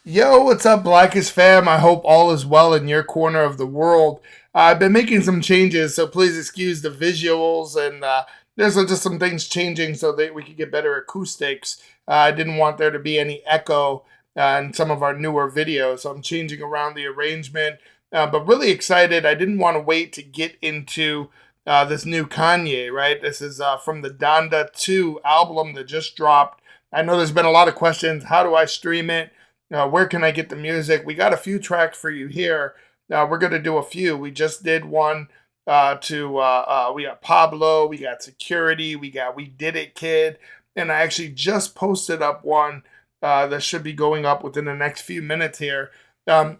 Yo, what's up, Blackish fam? I hope all is well in your corner of the world. I've been making some changes, so please excuse the visuals, and there's just some things changing so that we could get better acoustics. I didn't want there to be any echo in some of our newer videos, so I'm changing around the arrangement. But really excited. I didn't want to wait to get into this new Kanye, right? This is from the Donda 2 album that just dropped. I know there's been a lot of questions. How do I stream it? Where can I get the music? We got a few tracks for you here. We're going to do a few. We just did one we got Pablo, we got Security, we got We Did It Kid, and I actually just posted up one that should be going up within the next few minutes here. Um,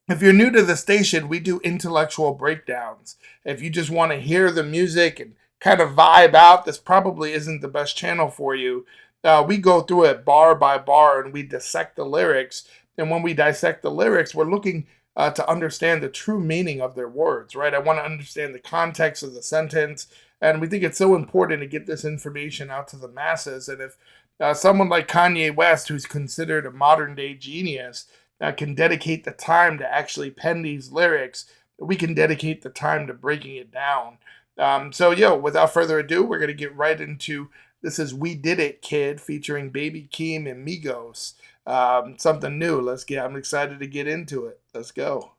if you're new to the station, we do intellectual breakdowns. If you just want to hear the music and kind of vibe out, this probably isn't the best channel for you. We go through it bar by bar and we dissect the lyrics. And when we dissect the lyrics, we're looking to understand the true meaning of their words, right? I want to understand the context of the sentence. And we think it's so important to get this information out to the masses. And if someone like Kanye West, who's considered a modern day genius, can dedicate the time to actually pen these lyrics, we can dedicate the time to breaking it down. Without further ado, we're going to get right into this is We Did It Kid featuring Baby Keem and Migos. Something new. I'm excited to get into it. Let's go.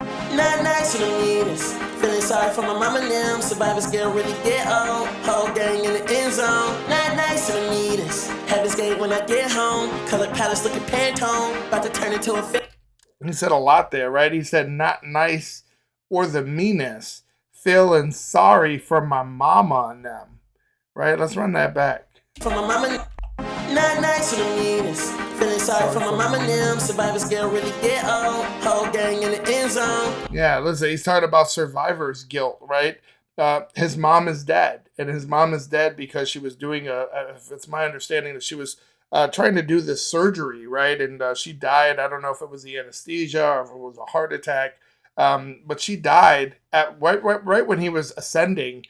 Not nice to the meanest. Feeling sorry for my mama and them. Survivors get really get old. Whole gang in the end zone. Not nice to the meanest. Heaven's gate when I get home. Colored palace looking Pantone. About to turn into a fit. He said a lot there, right? He said not nice or the meanest. Feeling sorry for my mama and them. Right? Let's run that back. For my mama. Not nice to the meanest. Feeling sorry for my mama and them. Survivors get really get old. Whole gang in the end zone. Yeah, listen, he's talking about survivor's guilt, right? His mom is dead, and his mom is dead because she was doing it's my understanding that she was trying to do this surgery, right? And she died. I don't know if it was the anesthesia or if it was a heart attack, but she died at right when he was ascending.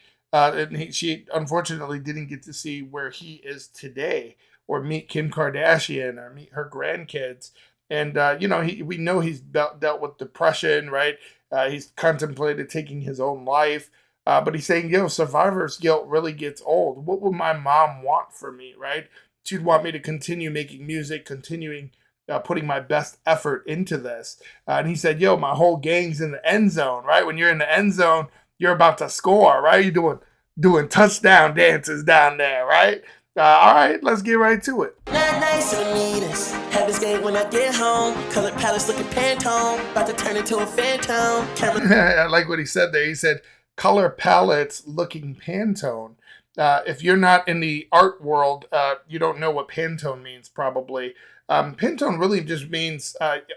She unfortunately didn't get to see where he is today, or meet Kim Kardashian, or meet her grandkids. And we know he's dealt with depression, right? He's contemplated taking his own life, but he's saying, survivor's guilt really gets old. What would my mom want for me, right? She'd want me to continue making music, continuing putting my best effort into this. And he said, my whole gang's in the end zone, right? When you're in the end zone, you're about to score, right? You're doing touchdown dances down there, right? All right, let's get right to it. Not nice to the meanest. Heaven's gate when I get home. Colored palace looking Pantone. About to turn into a phantom. I like what he said there. He said, color palettes looking Pantone. If you're not in the art world, you don't know what Pantone means, probably. Pantone really just means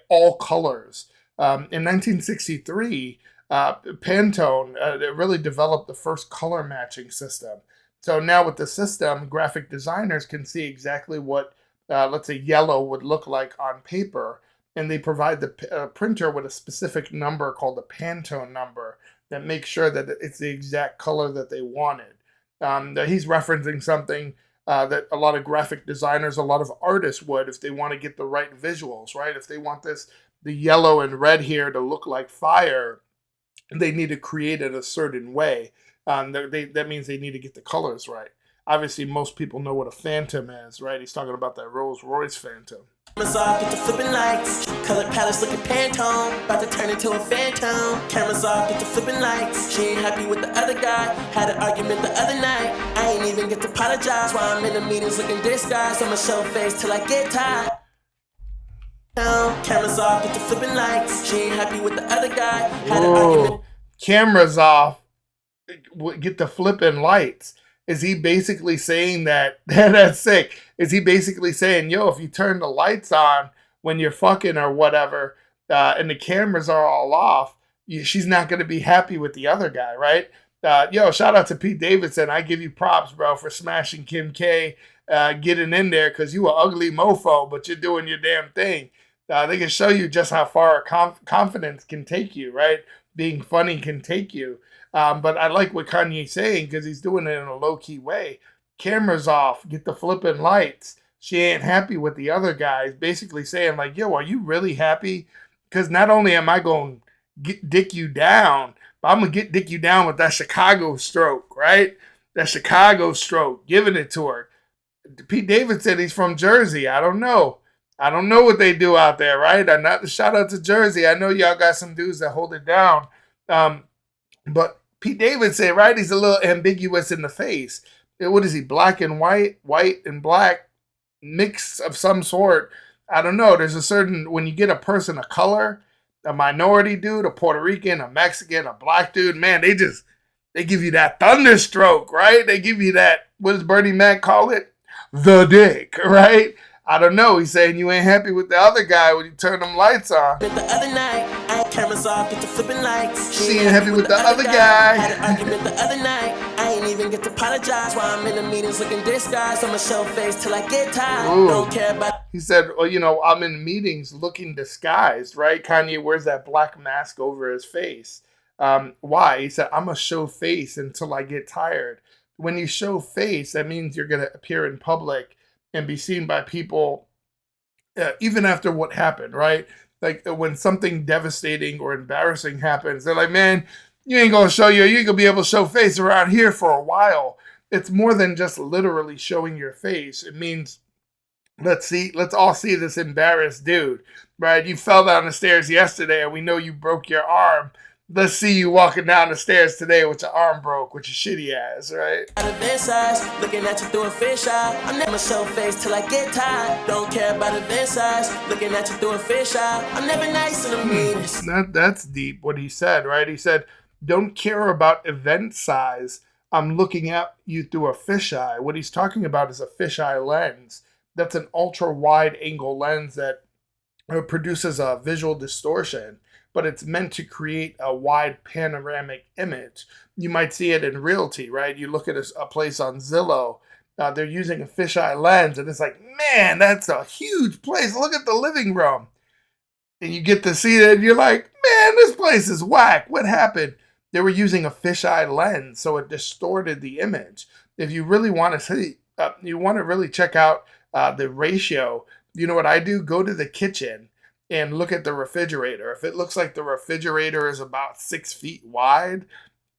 all colors. In 1963, Pantone really developed the first color matching system. So now with the system, graphic designers can see exactly what, let's say, yellow would look like on paper, and they provide the printer with a specific number called the Pantone number that makes sure that it's the exact color that they wanted. He's referencing something that a lot of graphic designers, a lot of artists would if they want to get the right visuals, right? If they want the yellow and red here to look like fire, they need to create it a certain way. That means they need to get the colors right. Obviously, most people know what a Phantom is, right? He's talking about that Rolls Royce Phantom. Cameras off, get the flipping lights. Colored palace looking Pantone. About to turn into a phantom. Cameras off, get the flipping lights. She ain't happy with the other guy. Had an argument the other night. I ain't even get to apologize. While I'm in the meetings looking disguised. I'ma show face till I get tired. Cameras off, get the flipping lights. She ain't happy with the other guy. Had an argument. Cameras off, get the flipping lights. Is he basically saying that that's sick? Is he basically saying, if you turn the lights on when you're fucking or whatever, and the cameras are all off, she's not going to be happy with the other guy, right? Shout out to Pete Davidson. I give you props, bro, for smashing Kim K, getting in there, because you a ugly mofo, but you're doing your damn thing. They can show you just how far confidence can take you, right? Being funny can take you. But I like what Kanye's saying because he's doing it in a low-key way. Cameras off, get the flipping lights. she ain't happy with the other guys, basically saying like, yo, are you really happy? Because not only am I going to get dick you down, but I'm going to get dick you down with that Chicago stroke, right? That Chicago stroke, giving it to her. Pete Davidson, he's from Jersey. I don't know. I don't know what they do out there, right? I'm not shout out to Jersey. I know y'all got some dudes that hold it down. But Pete Davidson, right? He's a little ambiguous in the face. What is he? Black and white, white and black, mix of some sort. I don't know. There's a certain when you get a person of color, a minority dude, a Puerto Rican, a Mexican, a black dude, man, they give you that thunderstroke, right? They give you that, what does Bernie Mac call it? The dick, right? I don't know. He's saying you ain't happy with the other guy when you turn them lights on. The other night, I had cameras off, get to flipping lights. She ain't happy with the other guy. Had an argument the other night. I ain't even get to apologize while I'm in the meetings looking disguised. I'ma show face till I get tired. Ooh. Don't care about. He said, well, you know, I'm in meetings looking disguised, right? Kanye wears that black mask over his face. Why? He said, I'm going to show face until I get tired. When you show face, that means you're going to appear in public and be seen by people, even after what happened, right? Like when something devastating or embarrassing happens, they're like, man, you ain't going to show you ain't going to be able to show face around here for a while. It's more than just literally showing your face. It means, let's all see this embarrassed dude, right? You fell down the stairs yesterday and we know you broke your arm. Let's see you walking down the stairs today with your arm broke, with your shitty ass, right? Out of this eyes, looking at you through a fish eye. I'm never show face till I get tired. Don't care about event size, looking at you through a fish eye. I'm never nice in the meanest. That's deep what he said, right? He said, don't care about event size. I'm looking at you through a fisheye. What he's talking about is a fisheye lens. That's an ultra wide angle lens that produces a visual distortion, but it's meant to create a wide panoramic image. You might see it in realty, right? You look at a place on Zillow, they're using a fisheye lens, and it's like, man, that's a huge place. Look at the living room. And you get to see it, and you're like, man, this place is whack. What happened? They were using a fisheye lens, so it distorted the image. If you really want to see, you want to really check out the ratio, you know what I do? Go to the kitchen and look at the refrigerator. If it looks like the refrigerator is about 6 feet wide,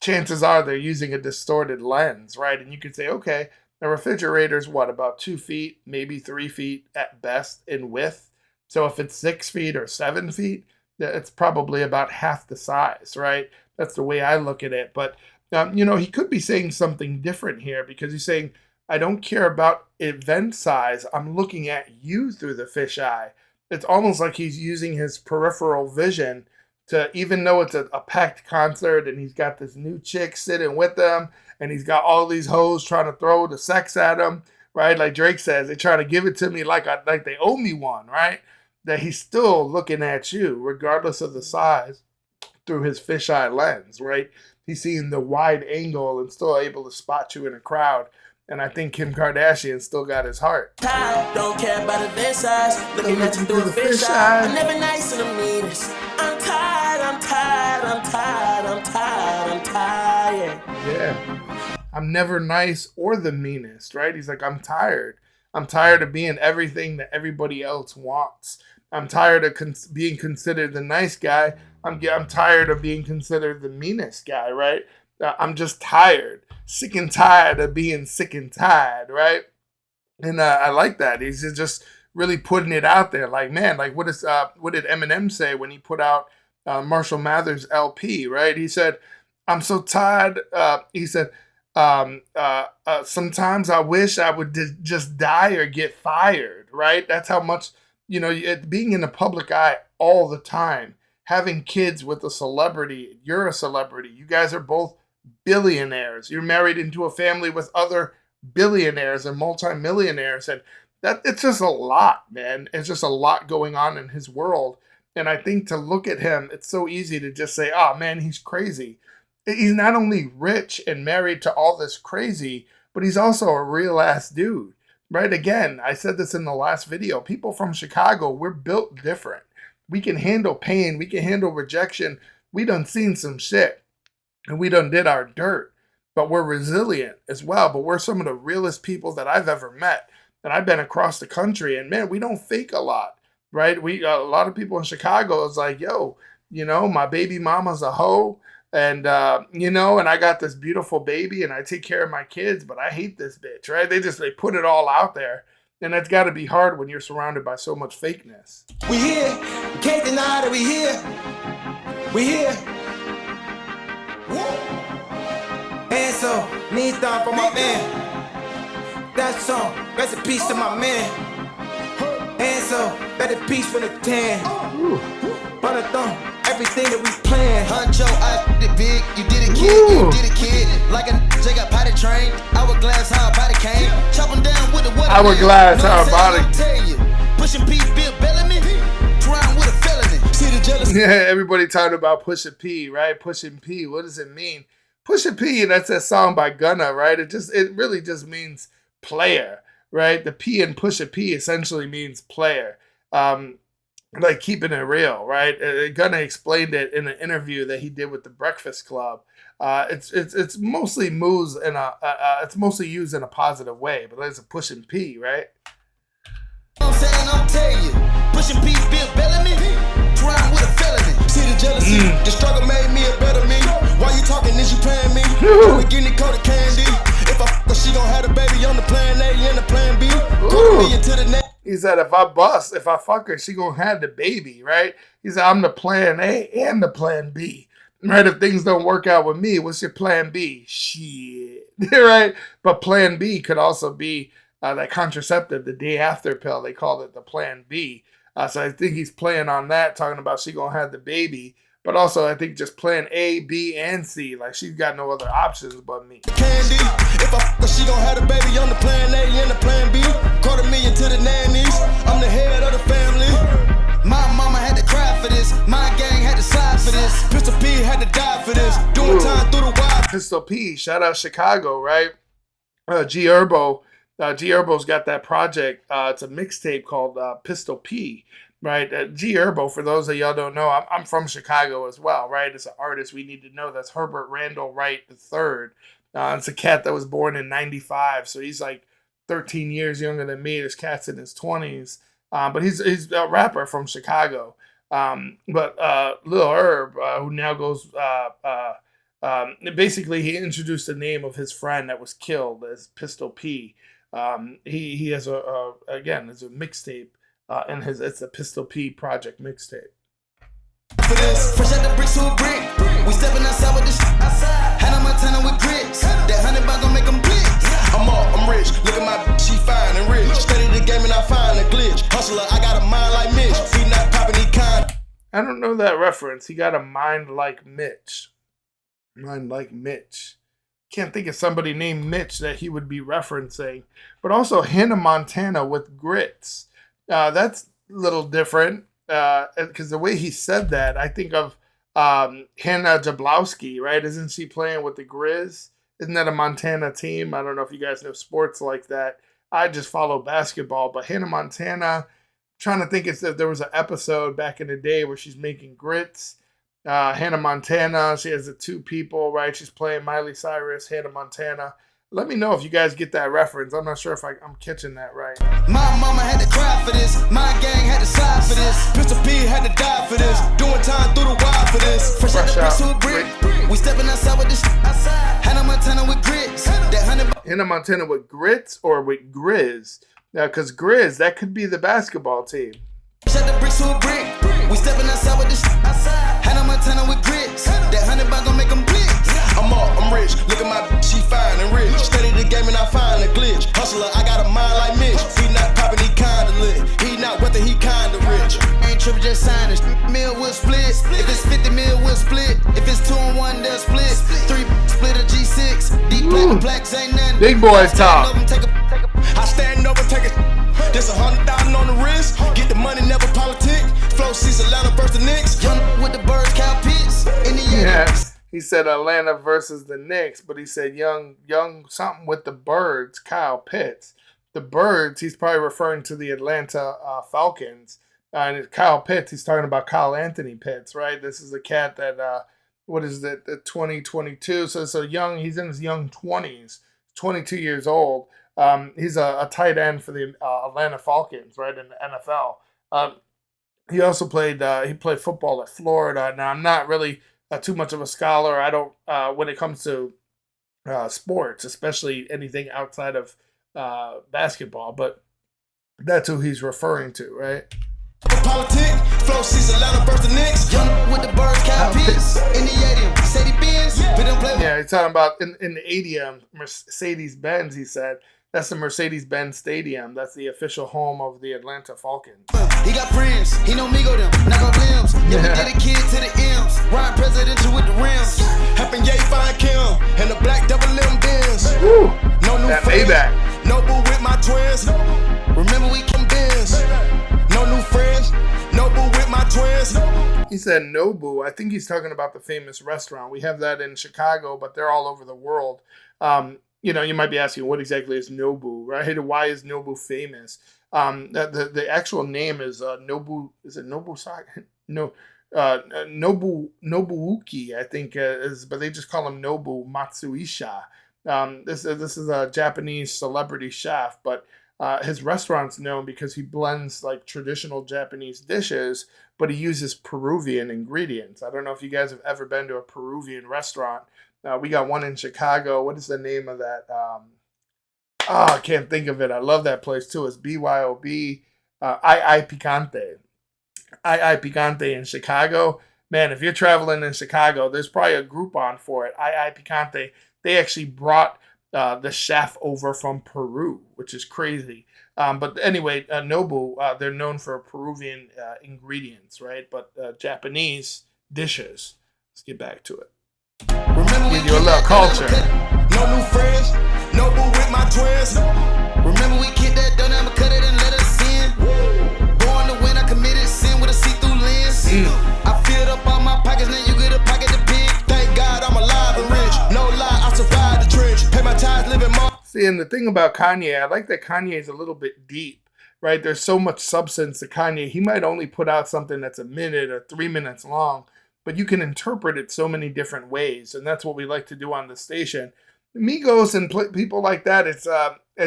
chances are they're using a distorted lens, right? And you could say, okay, the refrigerator is what, about 2 feet, maybe 3 feet at best in width. So if it's 6 feet or 7 feet, it's probably about half the size, right? That's the way I look at it. But, you know, he could be saying something different here because he's saying, I don't care about event size. I'm looking at you through the fisheye. It's almost like he's using his peripheral vision to, even though it's a packed concert and he's got this new chick sitting with him and he's got all these hoes trying to throw the sex at him, right? Like Drake says, they try to give it to me like they owe me one, right? That he's still looking at you, regardless of the size, through his fisheye lens, right? He's seeing the wide angle and still able to spot you in a crowd. And I think Kim Kardashian still got his heart. Don't care about event size, looking at you through a fish eye. I'm never nice in the meanest. I'm tired, I'm tired, I'm tired, I'm tired, I'm tired. Yeah. I'm never nice or the meanest, right? He's like, I'm tired. I'm tired of being everything that everybody else wants. I'm tired of being considered the nice guy. I'm tired of being considered the meanest guy, right? I'm just tired. Sick and tired of being sick and tired, right? And I like that. He's just really putting it out there. Like, man, like what did Eminem say when he put out Marshall Mathers LP, right? He said, I'm so tired. He said, sometimes I wish I would just die or get fired, right? That's how much, you know, being in the public eye all the time, having kids with a celebrity, you're a celebrity. You guys are both billionaires. You're married into a family with other billionaires and multimillionaires. And that it's just a lot, man. It's just a lot going on in his world. And I think to look at him, it's so easy to just say, oh man, he's crazy. He's not only rich and married to all this crazy, but he's also a real ass dude, right? Again, I said this in the last video. People from Chicago, we're built different. We can handle pain. We can handle rejection. We done seen some shit. And we done did our dirt, but we're resilient as well. But we're some of the realest people that I've ever met. and I've been across the country, and man, we don't fake a lot, right? We a lot of people in Chicago is like, yo, my baby mama's a hoe, and and I got this beautiful baby, and I take care of my kids, but I hate this bitch, right? They put it all out there, and that's got to be hard when you're surrounded by so much fakeness. We here, we can't deny that we here. We here. And so, need thought for my man. That song, rest in peace to my man. And so, better peace for the 10. But I thought everything that we planned. Huncho, I did it big, you did it kid, you did it kid. Like a J got potty train, hourglass how a body came. Chop him down with the water. Hourglass how a body. Pushing P, Bill Bellamy, trying with a felony. See the jealousy. Yeah, everybody talking about Pusha P, right? Pushing P, what does it mean? Pusha P, that's that song by Gunna, right? It really just means player, right? The P in Pusha P essentially means player. Like keeping it real, right? Gunna explained it in an interview that he did with the Breakfast Club. It's mostly it's mostly used in a positive way, but it's a pushing P, right? I'm saying, I'm telling you, pushing P, Bill Bellamy, trying with a felony. See the jealousy, the struggle made me a better me. Why you talking, is you playing me? We getting it coated candy. If I fuck her, she gon' have the baby on the plan A and the plan B. Put me into the net. He said, if I fuck her, she gonna have the baby, right? He said, I'm the plan A and the plan B, right? If things don't work out with me, what's your plan B? Shit, right? But plan B could also be that contraceptive, the day after pill. They called it the plan B. So I think he's playing on that, talking about she gonna have the baby. But also, I think just plan A, B, and C. Like, she's got no other options but me. Candy. If I fuck her, she gon' have the baby on the plan A and the plan B. $250,000 to the nannies. I'm the head of the family. My mama had to cry for this. My gang had to side for this. Pistol P had to die for this. Doing time through the wire. Pistol P, shout out Chicago, right? G Herbo's got that project. It's a mixtape called Pistol P. Right, G Herbo, for those of y'all don't know, I'm from Chicago as well, right? It's an artist we need to know. That's Herbert Randall Wright III. It's a cat that was born in 95, so he's like 13 years younger than me. This cat's in his 20s, but he's a rapper from Chicago. But Lil Herb, who now goes, basically he introduced the name of his friend that was killed as Pistol P. He has it's a mixtape. It's a Pistol P project mixtape. For this, fresh out the bricks to a brick. We stepping outside with this outside. Hannah Montana with grits. That 100 gon' make them blitz. I'm rich. Look at my she fine and rich. Study the game and I find a glitch. Hustler, I got a mind like Mitch. He not popping, he kind. I don't know that reference. He got a mind like Mitch. Mind like Mitch. Can't think of somebody named Mitch that he would be referencing. But also Hannah Montana with grits. That's a little different because the way he said that, I think of Hannah Jablowski, right? Isn't she playing with the Grizz? Isn't that a Montana team? I don't know if you guys know sports like that. I just follow basketball, but Hannah Montana, I'm trying to think if there was an episode back in the day where she's making grits. Hannah Montana, she has the two people, right? She's playing Miley Cyrus, Hannah Montana. Let me know if you guys get that reference. I'm not sure if I'm catching that right. My mama had to cry for this. My gang had to side for this. Pistol P had to die for this. Doing time through the wire for this. Fresh out the bricks to a brick. We stepping outside with this outside. Hannah Montana with grits. Hannah Montana with grits or with Grizz? Now, because Grizz, that could be the basketball team. Fresh out the bricks to a brick. We stepping outside with this outside. Hannah Montana with grits. That 100 gon' make them blitz. I'm rich. Look at my she fine and rich. Study the game and I find a glitch. Hustler, I got a mind like Mitch. He not popping, he kinda lit. He not whether he kinda rich. Ain't tripping, just sign it. Mill will split. If it's 50 mil, we'll split. If it's 2 and 1, they'll split. 3 split a G6. Deep blacks ain't nothing. Big boys talk. I stand over, take it. There's 100,000 on the wrist. Get the money, never politic. Flow sees Atlanta versus the Knicks. Young with the birds, cow pits. In the Yes. He said Atlanta versus the Knicks, but he said young something with the Birds, Kyle Pitts. The Birds, he's probably referring to the Atlanta Falcons. And Kyle Pitts, he's talking about Kyle Anthony Pitts, right? This is a cat that, the 2022. So young, he's in his young 20s, 22 years old. He's a tight end for the Atlanta Falcons, right, in the NFL. Um, he also played football at Florida. Now I'm not really too much of a scholar. I don't when it comes to sports, especially anything outside of basketball, but that's who he's referring to, right? Politic, flow sees Atlanta birth the Knicks. Young with the birds, cap pigs. In the 80s, Sadie Benz. Yeah, he's talking about in the ADM, Mercedes Benz, he said. That's the Mercedes Benz Stadium. That's the official home of the Atlanta Falcons. He got friends, he know Migo them, knock off limbs. Yeah, we did a kid to the M's. Ryan presidential with the rims. Helping Ye find Kim and the black double limb Benz. No new friends, no boo with my twins. Remember we can Benz. No new friends, no boo with my twins. He said Nobu. I think he's talking about the famous restaurant. We have that in Chicago, but they're all over the world. You might be asking, what exactly is Nobu, right? Why is Nobu famous? The actual name is Nobu. Is it Nobu? No, Nobuuki, I think is, but they just call him Nobu Matsuisha. This is a Japanese celebrity chef, but his restaurant's known because he blends like traditional Japanese dishes, but he uses Peruvian ingredients. I don't know if you guys have ever been to a Peruvian restaurant. We got one in Chicago. What is the name of that? I can't think of it. I love that place too. It's BYOB, I Picante. I Picante in Chicago. Man, if you're traveling in Chicago, there's probably a Groupon for it. I Picante. They actually brought the chef over from Peru, which is crazy. But anyway, Nobu, they're known for Peruvian ingredients, right? But Japanese dishes. Let's get back to it. Remember give you a little culture. No new friends, no boo with my twins. Remember we kicked that down, I'ma cut it and let us in. Born to win, I committed sin with a see-through lens. I filled up all my pockets, now you get a pocket to pick. Thank God I'm alive and rich. No lie, I survived the trench. Pay my tithes, living more. See, and the thing about Kanye, I like that Kanye is a little bit deep, right? There's so much substance to Kanye. He might only put out something that's a minute or 3 minutes long, but you can interpret it so many different ways, and that's what we like to do on the station. Migos and people like that, it's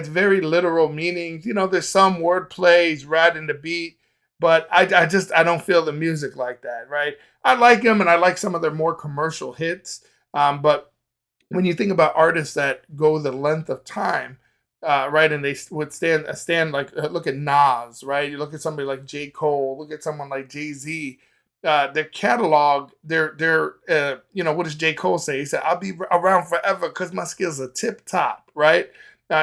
very literal meanings. There's some wordplay, he's riding the beat, but I don't feel the music like that, right? I like him, and I like some of their more commercial hits, but when you think about artists that go the length of time, right, and they would stand like, look at Nas, right? You look at somebody like J. Cole, look at someone like Jay-Z. Their catalog, what does J. Cole say? He said, I'll be around forever because my skills are tip top, right?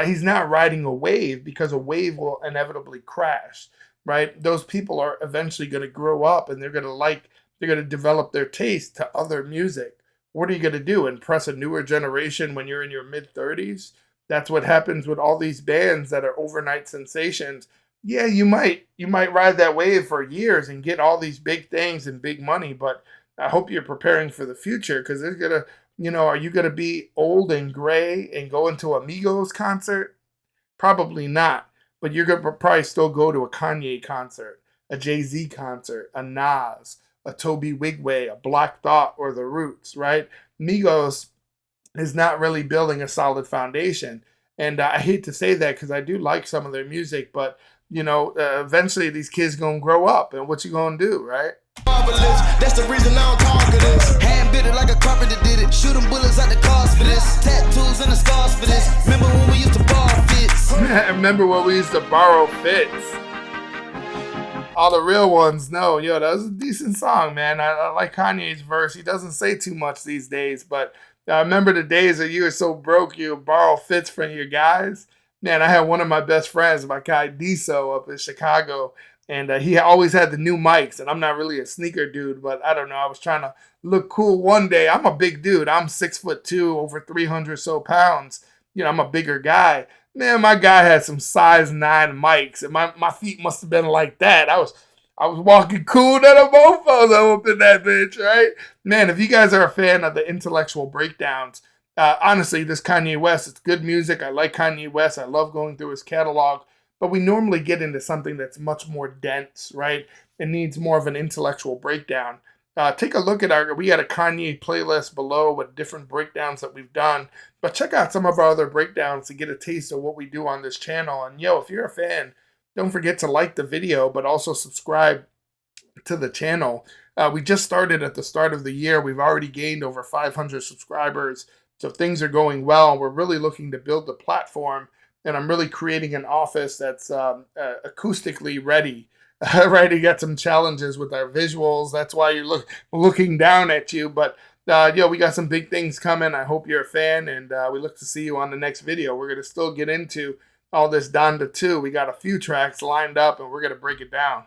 He's not riding a wave because a wave will inevitably crash, right? Those people are eventually going to grow up and they're going to develop their taste to other music. What are you going to do? Impress a newer generation when you're in your mid 30s? That's what happens with all these bands that are overnight sensations. Yeah, you might ride that wave for years and get all these big things and big money, but I hope you're preparing for the future because they're gonna, are you gonna be old and gray and go into a Migos concert? Probably not, but you're gonna probably still go to a Kanye concert, a Jay-Z concert, a Nas, a Toby Wigway, a Black Thought, or the Roots, right? Migos is not really building a solid foundation, and I hate to say that because I do like some of their music, but eventually these kids gonna grow up, and what you gonna do, right? That's the reason I don't talk of this. Hand bit it like a carpenter did it. Shooting bullets at the cost for this. Tattoos and the scars for this. Remember when we used to borrow fits? Remember when we used to borrow fits? All the real ones know. That was a decent song, man. I like Kanye's verse. He doesn't say too much these days, but I remember the days that you were so broke you would borrow fits from your guys. Man, I had one of my best friends, my guy Diso, up in Chicago, and he always had the new mics, and I'm not really a sneaker dude, but I don't know, I was trying to look cool one day. I'm a big dude. I'm 6'2", over 300 so pounds. I'm a bigger guy. Man, my guy had some size 9 mics, and my feet must have been like that. I was walking cool to the mofos up in that bitch, right? Man, if you guys are a fan of the intellectual breakdowns, honestly, this Kanye West, it's good music. I like Kanye West. I love going through his catalog. But we normally get into something that's much more dense, right? It needs more of an intellectual breakdown. Take a look at we got a Kanye playlist below with different breakdowns that we've done. But check out some of our other breakdowns to get a taste of what we do on this channel. And yo, if you're a fan, don't forget to like the video, but also subscribe to the channel. We just started at the start of the year. We've already gained over 500 subscribers. So things are going well. We're really looking to build the platform, and I'm really creating an office that's acoustically ready. Right, you got some challenges with our visuals. That's why you're looking down at you. But we got some big things coming. I hope you're a fan, and we look to see you on the next video. We're gonna still get into all this Donda 2. We got a few tracks lined up, and we're gonna break it down.